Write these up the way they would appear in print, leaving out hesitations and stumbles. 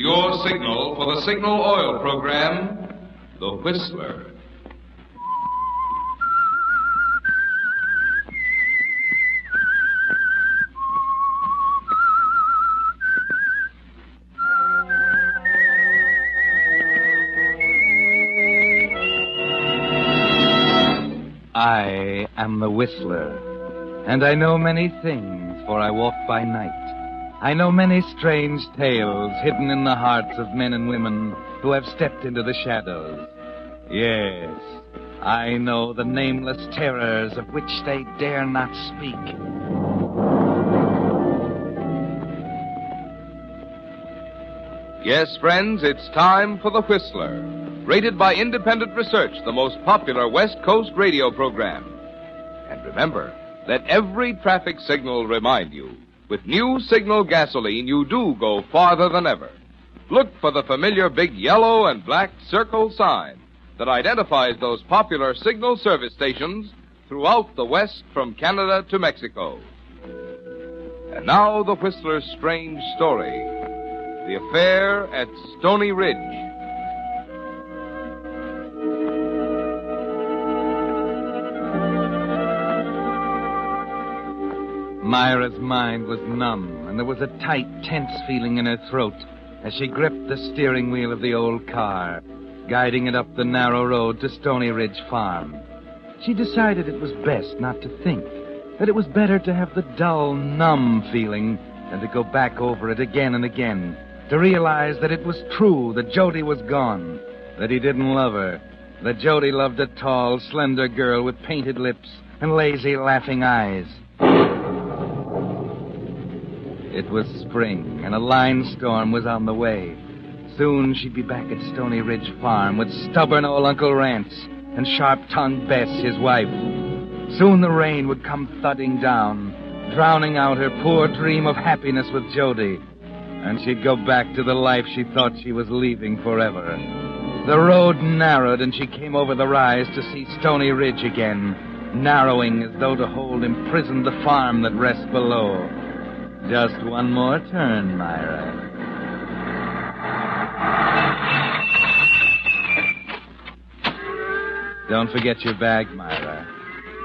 your signal for the Signal Oil program, The Whistler. I am the Whistler, and I know many things, for I walk by night. I know many strange tales hidden in the hearts of men and women who have stepped into the shadows. Yes, I know the nameless terrors of which they dare not speak. Yes, friends, it's time for The Whistler. Rated by independent research, the most popular West Coast radio program. And remember, let every traffic signal remind you, with new Signal gasoline, you do go farther than ever. Look for the familiar big yellow and black circle sign that identifies those popular Signal service stations throughout the West from Canada to Mexico. And now the Whistler's strange story, the affair at Stony Ridge. Myra's mind was numb, and there was a tight, tense feeling in her throat as she gripped the steering wheel of the old car, guiding it up the narrow road to Stony Ridge Farm. She decided it was best not to think, that it was better to have the dull, numb feeling than to go back over it again and again, to realize that it was true that Jodie was gone, that he didn't love her, that Jodie loved a tall, slender girl with painted lips and lazy, laughing eyes. It was spring, and a line storm was on the way. Soon she'd be back at Stony Ridge Farm with stubborn old Uncle Rance and sharp-tongued Bess, his wife. Soon the rain would come thudding down, drowning out her poor dream of happiness with Jodie, and she'd go back to the life she thought she was leaving forever. The road narrowed, and she came over the rise to see Stony Ridge again, narrowing as though to hold imprisoned the farm that rests below. Just one more turn, Myra. Don't forget your bag, Myra.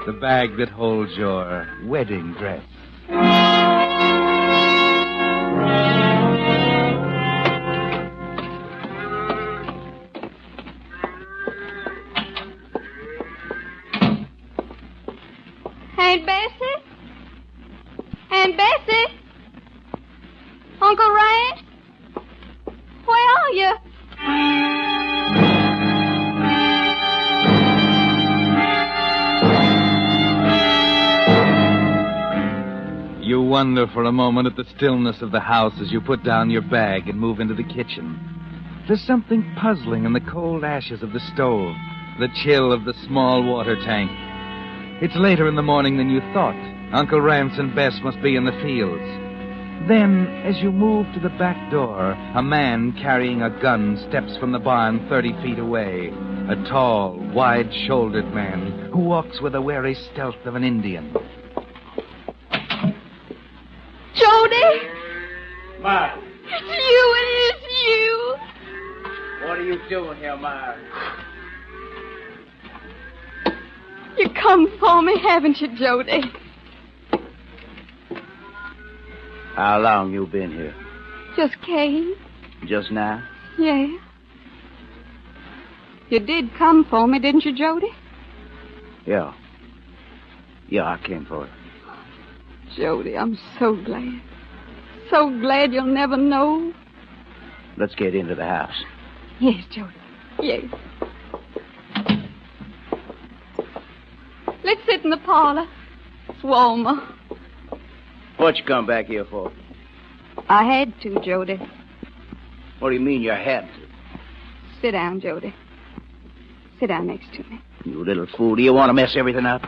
The bag that holds your wedding dress. Aunt Bessie? Aunt Bessie? Uncle Rance? Where are you? You wonder for a moment at the stillness of the house as you put down your bag and move into the kitchen. There's something puzzling in the cold ashes of the stove, the chill of the small water tank. It's later in the morning than you thought. Uncle Rance and Bess must be in the fields. Then, as you move to the back door, a man carrying a gun steps from the barn 30 feet away. A tall, wide-shouldered man who walks with the wary stealth of an Indian. Jodie? Myra. It's you. What are you doing here, Myra? You come for me, haven't you, Jodie? How long you been here? Just came. Just now? Yeah. You did come for me, didn't you, Jodie? Yeah. Yeah, I came for it. Jodie, I'm so glad. So glad you'll never know. Let's get into the house. Yes, Jodie. Yes. Let's sit in the parlor. It's warmer. What you come back here for? I had to, Jodie. What do you mean you had to? Sit down, Jodie. Sit down next to me. You little fool, do you want to mess everything up?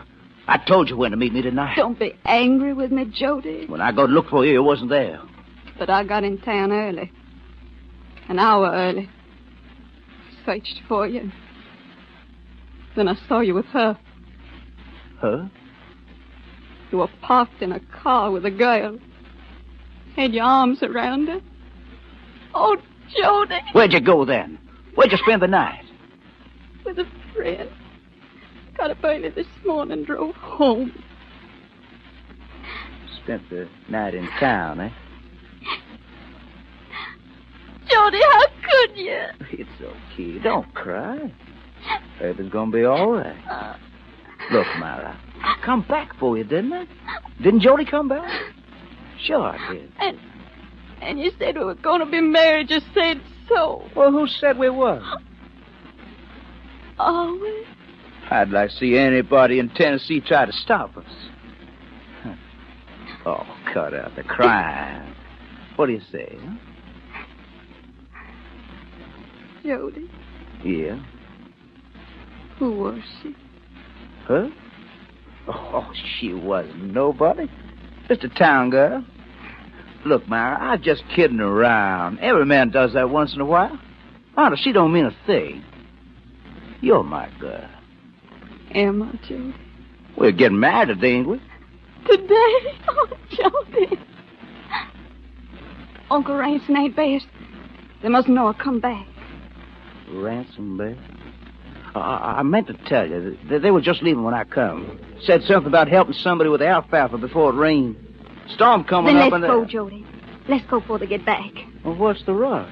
I told you when to meet me, didn't I? Don't be angry with me, Jodie. When I go to look for you, you wasn't there. But I got in town early. An hour early. Searched for you. Then I saw you with her. Her? You were parked in a car with a girl. Had your arms around her. Oh, Jodie. Where'd you go then? Where'd you spend the night? With a friend. Got up early this morning, drove home. Spent the night in town, eh? Jodie, how could you? It's okay. Don't cry. Everything's gonna be all right. Look, Myra, I come back for you, didn't I? Didn't Jodie come back? Sure I did. And you said we were going to be married. You said so. Well, who said we were? Always. I'd like to see anybody in Tennessee try to stop us. Oh, cut out the crying. What do you say, huh? Jodie, Yeah? who was she? Huh? Oh, she wasn't nobody. Just a town girl. Look, Myra, I'm just kidding around. Every man does that once in a while. Honest, she don't mean a thing. You're my girl. Am I, Jodie? We're getting married today, ain't we? Today? Oh, Jodie. Uncle Ransom ain't best. They must know I'll come back. Ransom, babe? I meant to tell you that they were just leaving when I come. Said something about helping somebody with the alfalfa before it rained. Storm coming Then up let's and... go, Jodie. Let's go before they get back. Well, what's the rush?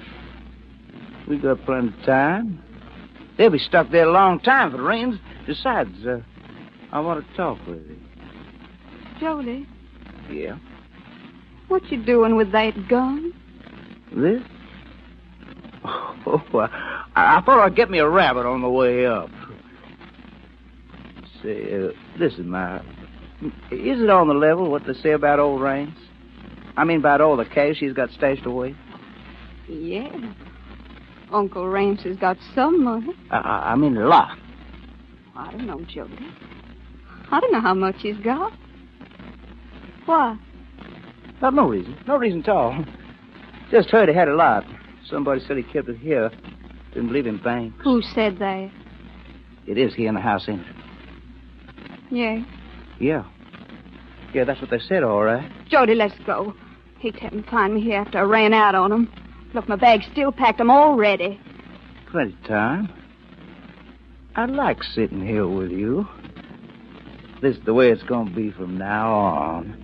We got plenty of time. They'll be stuck there a long time if it rains. Besides, I want to talk with you. Jodie, Yeah? what you doing with that gun? This? Oh, I thought I'd get me a rabbit on the way up. Say, listen, Myra. Is it on the level what they say about old Rains? I mean, about all the cash she's got stashed away? Yeah. Uncle Ramsey's got some money. I mean, a lot. I don't know, Jodie. I don't know how much he's got. Why? No reason. No reason at all. Just heard he had a lot. Somebody said he kept it here. Didn't believe in banks. Who said that? It is here in the house, ain't it? Yeah. Yeah. Yeah, that's what they said, all right. Jodie, let's go. Hate to have him find me here after I ran out on him. Look, my bag's still packed. I'm all ready. Plenty of time. I like sitting here with you. This is the way it's going to be from now on.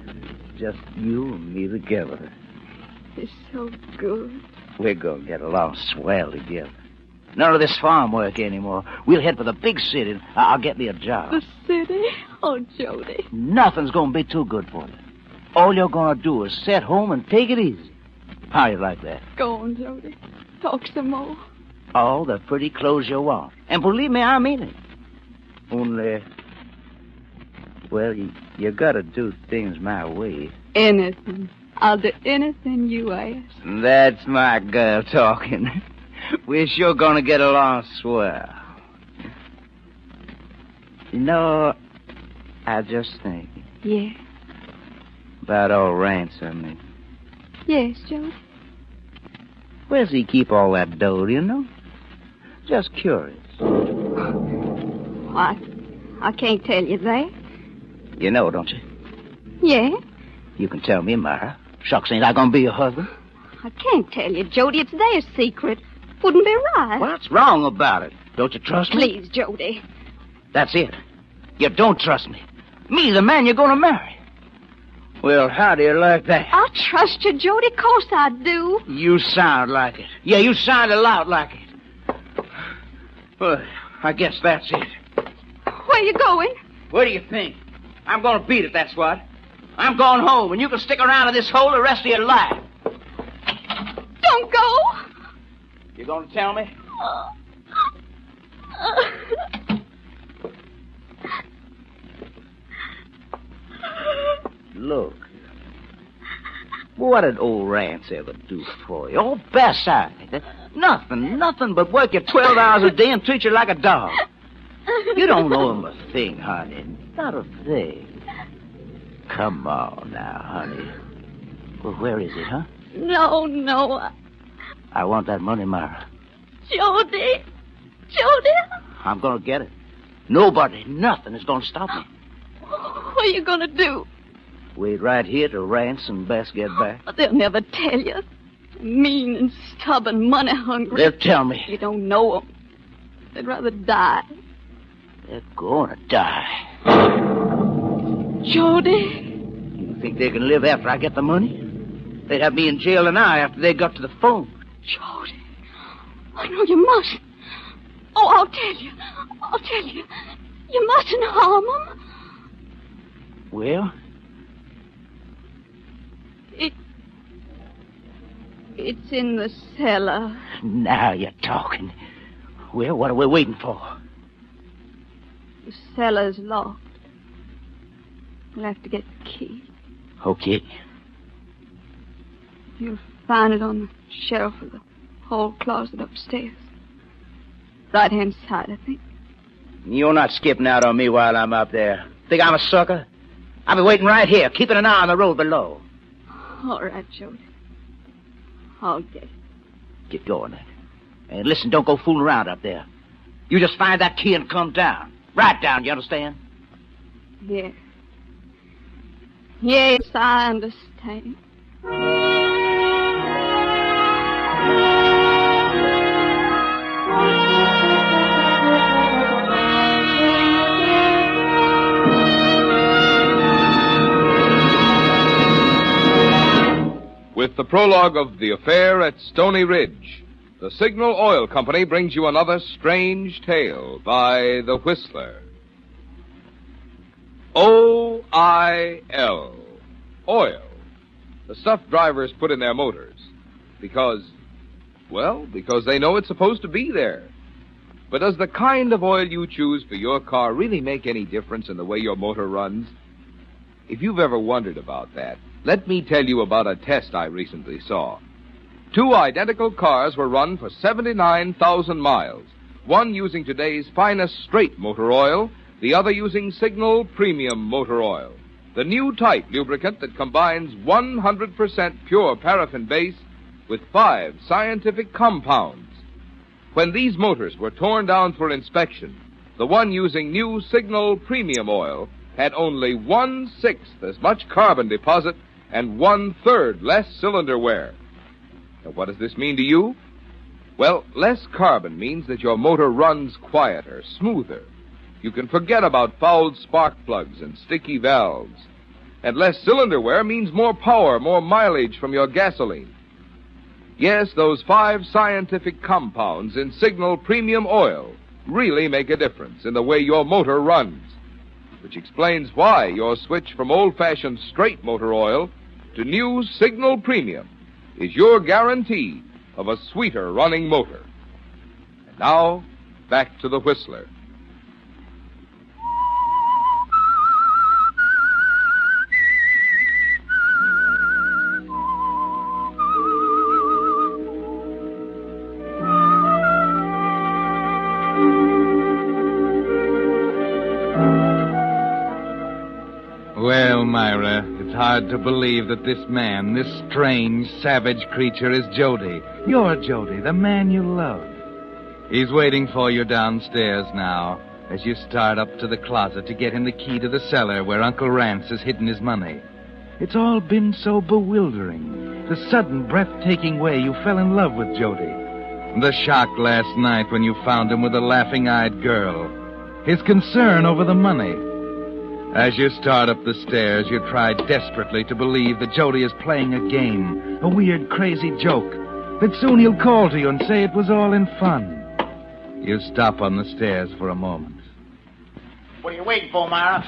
Just you and me together. It's so good. We're going to get along swell together. None of this farm work anymore. We'll head for the big city. I'll get me a job. The city? Oh, Jodie. Nothing's going to be too good for you. All you're going to do is sit home and take it easy. How you like that? Go on, Jodie. Talk some more. All the pretty clothes you want. And believe me, I mean it. Only, well, you got to do things my way. Anything. I'll do anything you ask. That's my girl talking. We're sure going to get along swell. You know, I just think Yeah. about old Ransom. Yes, Jodie. Where's he keep all that dough, do you know? Just curious. I can't tell you that. You know, don't you? Yeah? You can tell me, Myra. Shucks, ain't I gonna be your husband? I can't tell you, Jodie. It's their secret. Wouldn't be right. What's wrong about it? Don't you trust me? Please, Jodie. That's it. You don't trust me. Me, the man you're gonna marry. Well, how do you like that? I trust you, Jodie. Of course I do. You sound like it. Yeah, you sound a lot like it. Well, I guess that's it. Where you going? Where do you think? I'm gonna beat it, that's what. I'm going home, and you can stick around in this hole the rest of your life. Don't go. You gonna tell me? Look. What did old Rance ever do for you? Oh, beside. Nothing but work you 12 hours a day and treat you like a dog. You don't owe him a thing, honey. Not a thing. Come on now, honey. Well, where is it, huh? No. I want that money, Myra. Jodie. I'm gonna get it. Nobody, nothing is gonna stop me. What are you going to do? Wait right here till Rance and Bess get back. They'll never tell you. Mean and stubborn, money-hungry. They'll tell me. You don't know them. They'd rather die. They're gonna die. Jodie? You think they can live after I get the money? They'd have me in jail an hour after they got to the phone. Jodie. Oh, no, you mustn't. Oh, I'll tell you. I'll tell you. You mustn't harm them. Well? It's in the cellar. Now you're talking. Well, what are we waiting for? The cellar's locked. We'll have to get the key. Okay. You'll find it on the shelf of the hall closet upstairs. Right-hand side, I think. You're not skipping out on me while I'm up there. Think I'm a sucker? I'll be waiting right here, keeping an eye on the road below. All right, Jodie. I'll get it. Get going then. And listen, don't go fooling around up there. You just find that key and come down. Right down, you understand? Yes. Yes, I understand. With the prologue of The Affair at Stony Ridge, the Signal Oil Company brings you another strange tale by The Whistler. O-I-L. Oil. The stuff drivers put in their motors. Because they know it's supposed to be there. But does the kind of oil you choose for your car really make any difference in the way your motor runs? If you've ever wondered about that, let me tell you about a test I recently saw. 2 identical cars were run for 79,000 miles, one using today's finest straight motor oil, the other using Signal Premium Motor Oil, the new type lubricant that combines 100% pure paraffin base with 5 scientific compounds. When these motors were torn down for inspection, the one using new Signal Premium Oil had only 1/6 as much carbon deposit and 1/3 less cylinder wear. Now, what does this mean to you? Well, less carbon means that your motor runs quieter, smoother. You can forget about fouled spark plugs and sticky valves. And less cylinder wear means more power, more mileage from your gasoline. Yes, those 5 scientific compounds in Signal Premium Oil really make a difference in the way your motor runs, which explains why your switch from old-fashioned straight motor oil to new Signal Premium is your guarantee of a sweeter running motor. And now, back to the Whistler. Well, Myra, it's hard to believe that this man, this strange, savage creature is Jodie. You're Jodie, the man you love. He's waiting for you downstairs now as you start up to the closet to get him the key to the cellar where Uncle Rance has hidden his money. It's all been so bewildering. The sudden, breathtaking way you fell in love with Jodie. The shock last night when you found him with a laughing-eyed girl. His concern over the money. As you start up the stairs, you try desperately to believe that Jodie is playing a game, a weird, crazy joke, that soon he'll call to you and say it was all in fun. You stop on the stairs for a moment. What are you waiting for, Myra?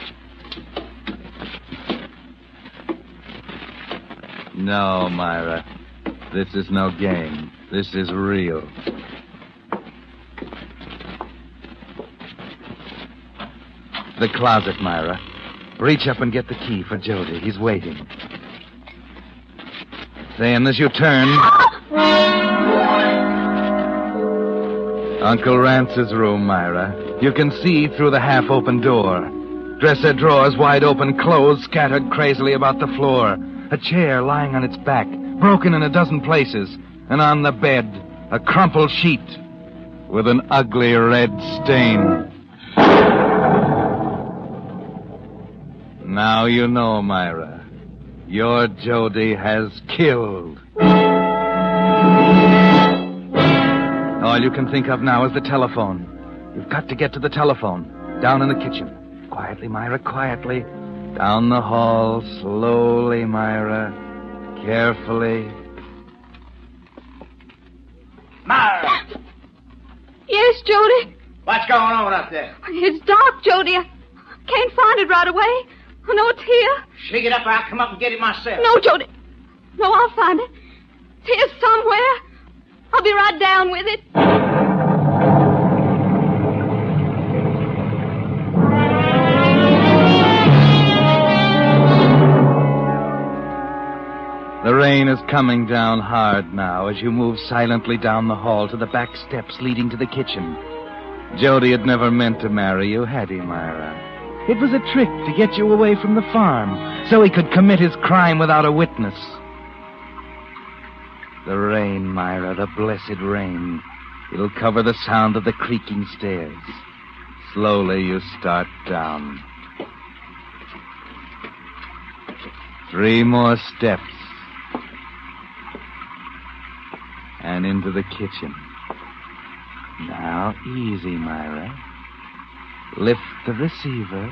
No, Myra. This is no game. This is real. The closet, Myra. Reach up and get the key for Jodie. He's waiting. Then, as you turn... Uncle Rance's room, Myra. You can see through the half-open door. Dresser drawers wide open, clothes scattered crazily about the floor. A chair lying on its back, broken in a dozen places. And on the bed, a crumpled sheet with an ugly red stain. Now you know, Myra. Your Jodie has killed. All you can think of now is the telephone. You've got to get to the telephone. Down in the kitchen. Quietly, Myra, quietly. Down the hall, slowly, Myra. Carefully. Myra! Yes, Jodie? What's going on up there? It's dark, Jodie. I can't find it right away. I know it's here. Shake it up or I'll come up and get it myself. No, Jodie. No, I'll find it. It's here somewhere. I'll be right down with it. The rain is coming down hard now as you move silently down the hall to the back steps leading to the kitchen. Jodie had never meant to marry you, had he, Myra? It was a trick to get you away from the farm so he could commit his crime without a witness. The rain, Myra, the blessed rain. It'll cover the sound of the creaking stairs. Slowly you start down. 3 more steps. And into the kitchen. Now, easy, Myra. Lift the receiver.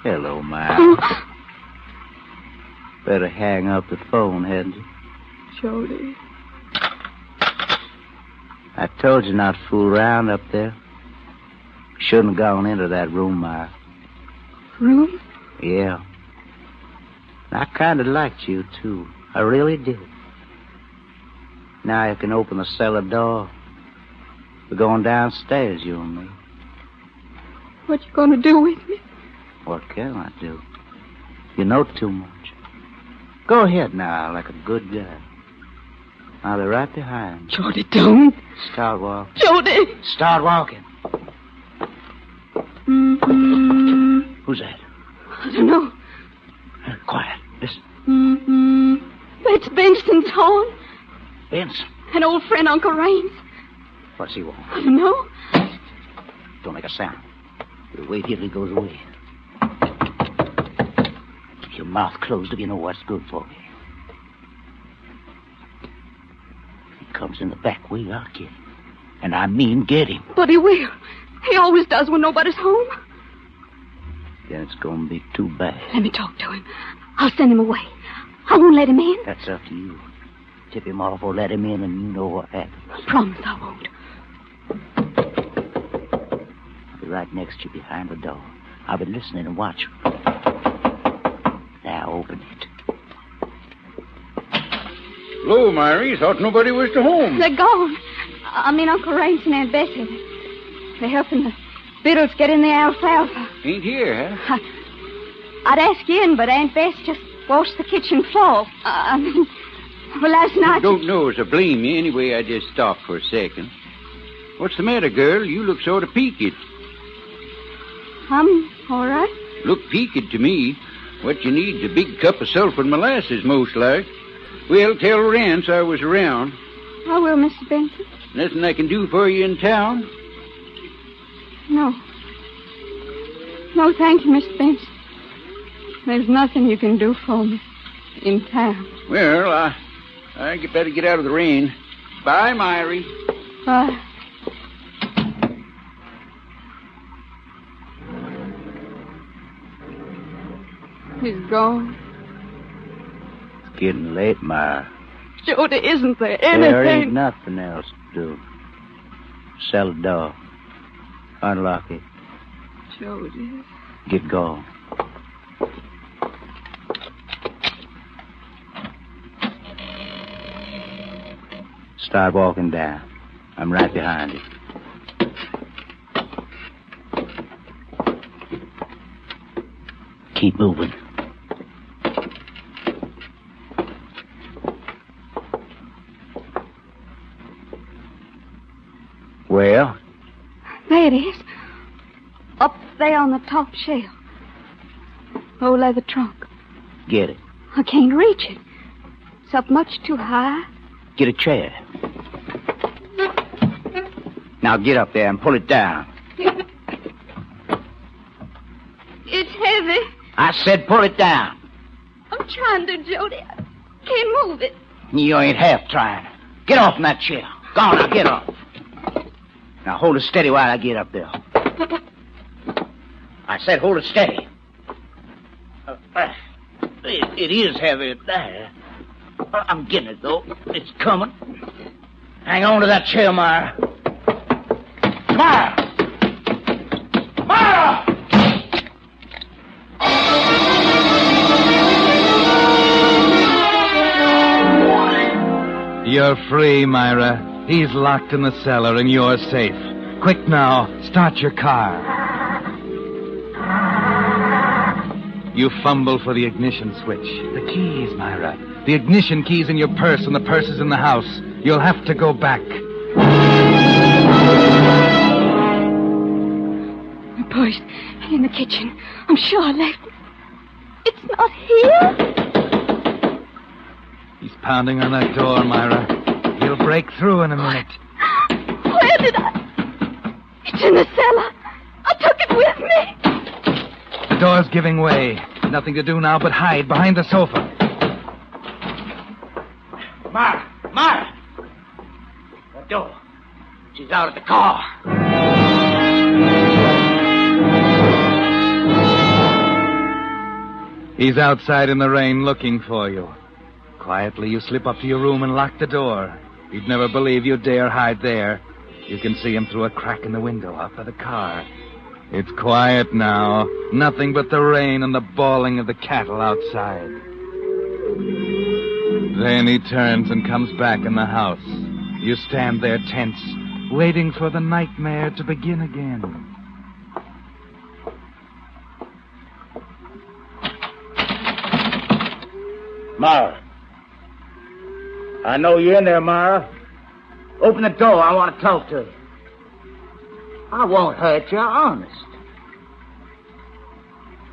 Hello, Myra. Better hang up the phone, hadn't you? Jodie. I told you not to fool around up there. Shouldn't have gone into that room, Myra. Room? Yeah. I kind of liked you, too. I really did. Now you can open the cellar door. We're going downstairs, you and me. What you gonna do with me? What can I do? You know too much. Go ahead now, like a good guy. I'll be right behind you. Jodie, don't. Start walking. Jodie! Start walking. Mm-hmm. Who's that? I don't know. Quiet. Listen. Mm-hmm. It's Benson's horn. Benson. An old friend, Uncle Raines. What's he want? I don't know. Don't make a sound. We'll wait here till he goes away. Keep your mouth closed if you know what's good for you. If he comes in the back way, I'll get him. And I mean get him. But he will. He always does when nobody's home. Then it's going to be too bad. Let me talk to him. I'll send him away. I won't let him in. That's up to you. Tip him off or let him in and you know what happens. Promise I won't. I'll be right next to you behind the door. I'll be listening and watching. Now open it. Hello, Myra. Thought nobody was to home. They're gone. I mean, Uncle Raines and Aunt Bessie. They're helping the Biddles get in the alfalfa. Ain't here, huh? I'd ask you in, but Aunt Bess just washed the kitchen floor. Well, last night... Don't know as I blame you. Anyway, I just stopped for a second. What's the matter, girl? You look sort of peaked. I'm all right. Look peaked to me. What you need's a big cup of sulphur and molasses, most like. Well, tell Rance I was around. I will, Mr. Benson. Nothing I can do for you in town? No. No, thank you, Mr. Benson. There's nothing you can do for me in town. Well, I better get out of the rain. Bye, Myra. Bye. He's gone. It's getting late, Myra. Jodie, isn't there anything? There ain't nothing else to do. Cellar door. Unlock it. Jodie. Get going. Start walking down. I'm right behind you. Keep moving. Well? There it is. Up there on the top shelf. Old leather trunk. Get it. I can't reach it. It's up much too high. Get a chair. Now get up there and pull it down. It's heavy. I said pull it down. I'm trying to, Jodie. I can't move it. You ain't half trying. Get off from that chair. Go on, now, get off. Now, hold it steady while I get up there. I said hold it steady. It is heavy there. I'm getting it, though. It's coming. Hang on to that chair, Myra. Myra! Myra! You're free, Myra. He's locked in the cellar and you're safe. Quick now, start your car. You fumble for the ignition switch. The keys, Myra. The ignition key's in your purse and the purse is in the house. You'll have to go back. My purse in the kitchen. I'm sure I left it. It's not here. He's pounding on that door, Myra. He'll break through in a minute. Where did I... It's in the cellar. I took it with me. The door's giving way. Nothing to do now but hide behind the sofa. Myra! Myra! The door. She's out of the car. He's outside in the rain looking for you. Quietly, you slip up to your room and lock the door. He'd never believe you dare hide there. You can see him through a crack in the window out by the car. It's quiet now. Nothing but the rain and the bawling of the cattle outside. Then he turns and comes back in the house. You stand there tense, waiting for the nightmare to begin again. Myra. I know you're in there, Myra. Open the door. I want to talk to you. I won't hurt you, honest.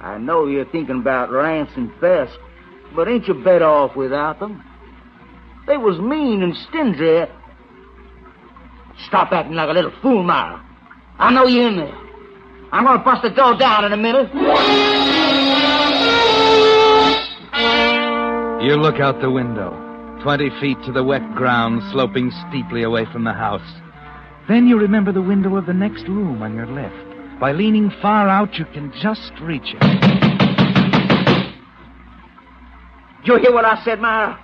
I know you're thinking about Rance and Bess, but ain't you better off without them? They was mean and stingy. Stop acting like a little fool, Myra. I know you're in there. I'm going to bust the door down in a minute. You look out the window. 20 feet to the wet ground, sloping steeply away from the house. Then you remember the window of the next room on your left. By leaning far out, you can just reach it. Did you hear what I said, Myra?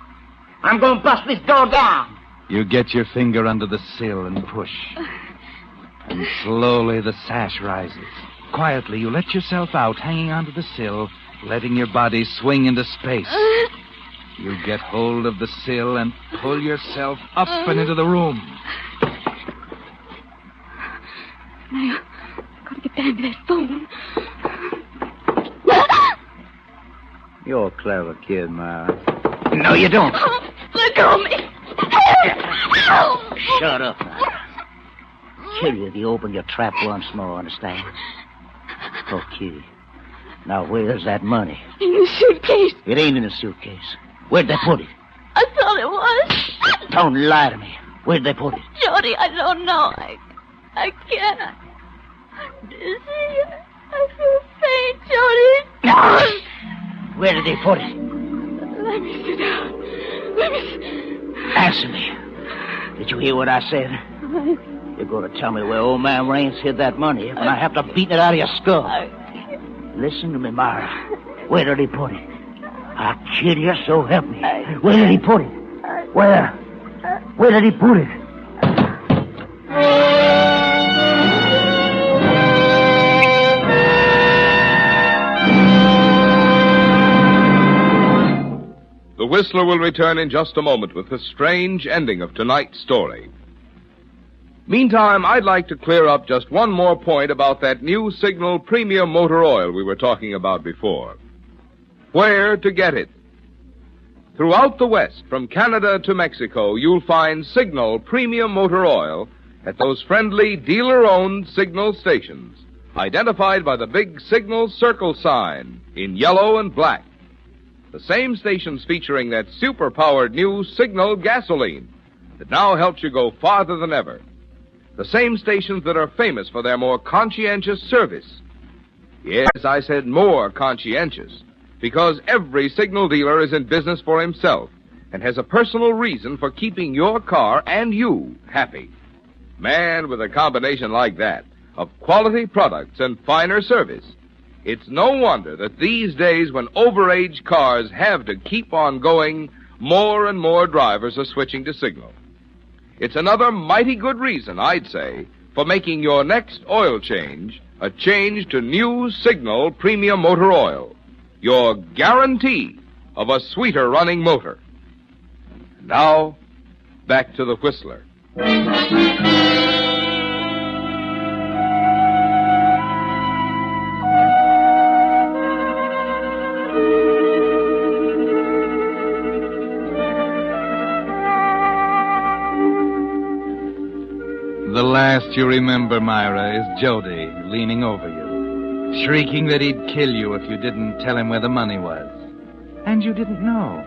I'm going to bust this door down. You get your finger under the sill and push. And slowly the sash rises. Quietly, you let yourself out, hanging onto the sill, letting your body swing into space. You get hold of the sill and pull yourself up and into the room. Now, gotta get down to that phone. You're a clever kid, Myra. No, you don't. Let go of me. Help! Shut up, Myra. Kill you if you open your trap once more, understand? Okay. Now, where's that money? In the suitcase. It ain't in the suitcase. Where'd they put it? I thought it was. Don't lie to me. Where'd they put it? Jodie, I don't know. I can't. I'm dizzy. I feel faint, Jodie. Where did they put it? Let me sit down. Let me Answer me. Did you hear what I said? You're going to tell me where old man Raines hid that money, and I have to beat it out of your skull. Listen to me, Myra. Where did he put it? I'll kill you, so help me. Where did he put it? Where? Where did he put it? The Whistler will return in just a moment with the strange ending of tonight's story. Meantime, I'd like to clear up just one more point about that new Signal Premium Motor Oil we were talking about before. Where to get it? Throughout the West, from Canada to Mexico, you'll find Signal Premium Motor Oil at those friendly dealer-owned Signal stations, identified by the big Signal Circle sign in yellow and black. The same stations featuring that super-powered new Signal gasoline that now helps you go farther than ever. The same stations that are famous for their more conscientious service. Yes, I said more conscientious, because every Signal dealer is in business for himself, and has a personal reason for keeping your car and you happy. Man, with a combination like that of quality products and finer service, it's no wonder that these days when overaged cars have to keep on going, more and more drivers are switching to Signal. It's another mighty good reason, I'd say, for making your next oil change a change to new Signal Premium Motor Oil, your guarantee of a sweeter running motor. Now, back to the Whistler. The last you remember, Myra, is Jodie leaning over you, shrieking that he'd kill you if you didn't tell him where the money was. And you didn't know.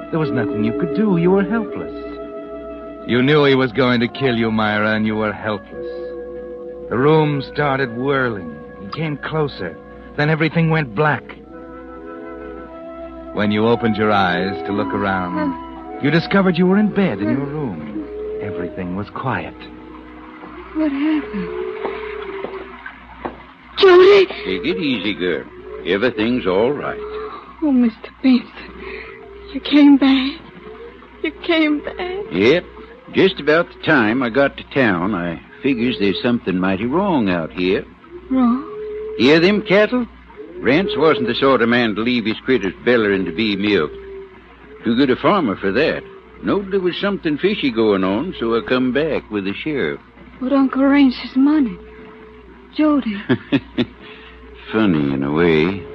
There was nothing you could do. You were helpless. You knew he was going to kill you, Myra, and you were helpless. The room started whirling. He came closer. Then everything went black. When you opened your eyes to look around, you discovered you were in bed in your room. Everything was quiet. What happened? Jodie! Take it easy, girl. Everything's all right. Oh, Mr. Benson. You came back. You came back. Yep. Just about the time I got to town, I figures there's something mighty wrong out here. Wrong? Hear them cattle? Rance wasn't the sort of man to leave his critters bellering to be milked. Too good a farmer for that. Knowed there was something fishy going on, so I come back with the sheriff. But Uncle Rance's money. Jodie. Funny in a way.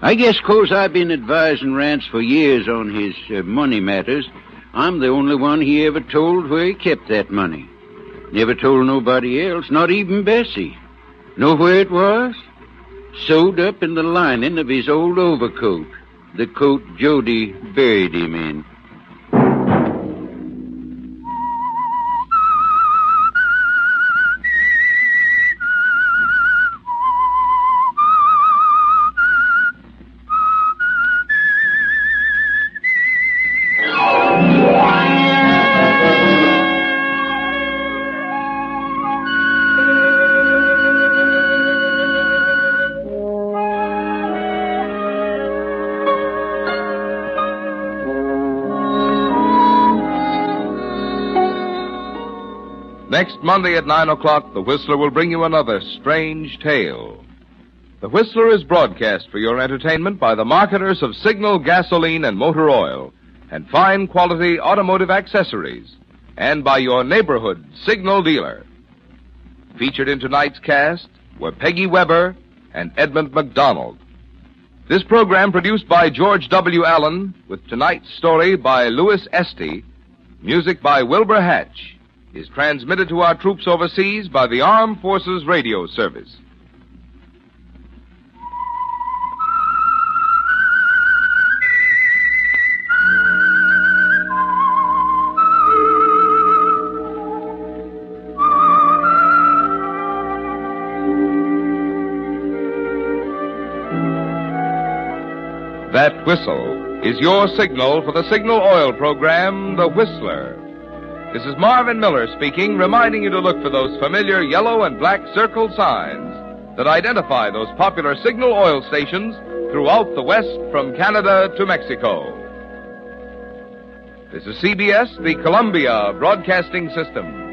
I guess 'cause I've been advising Rance for years on his money matters, I'm the only one he ever told where he kept that money. Never told nobody else, not even Bessie. Know where it was? Sewed up in the lining of his old overcoat. The coat Jodie buried him in. Next Monday at 9 o'clock, the Whistler will bring you another strange tale. The Whistler is broadcast for your entertainment by the marketers of Signal gasoline and motor oil and fine quality automotive accessories, and by your neighborhood Signal dealer. Featured in tonight's cast were Peggy Weber and Edmund McDonald. This program, produced by George W. Allen, with tonight's story by Louis Esty, music by WILBURHATCH, is transmitted to our troops overseas by the Armed Forces Radio Service. That whistle is your signal for the Signal Oil program, The Whistler. This is Marvin Miller speaking, reminding you to look for those familiar yellow and black circle signs that identify those popular Signal oil stations throughout the West from Canada to Mexico. This is CBS, the Columbia Broadcasting System.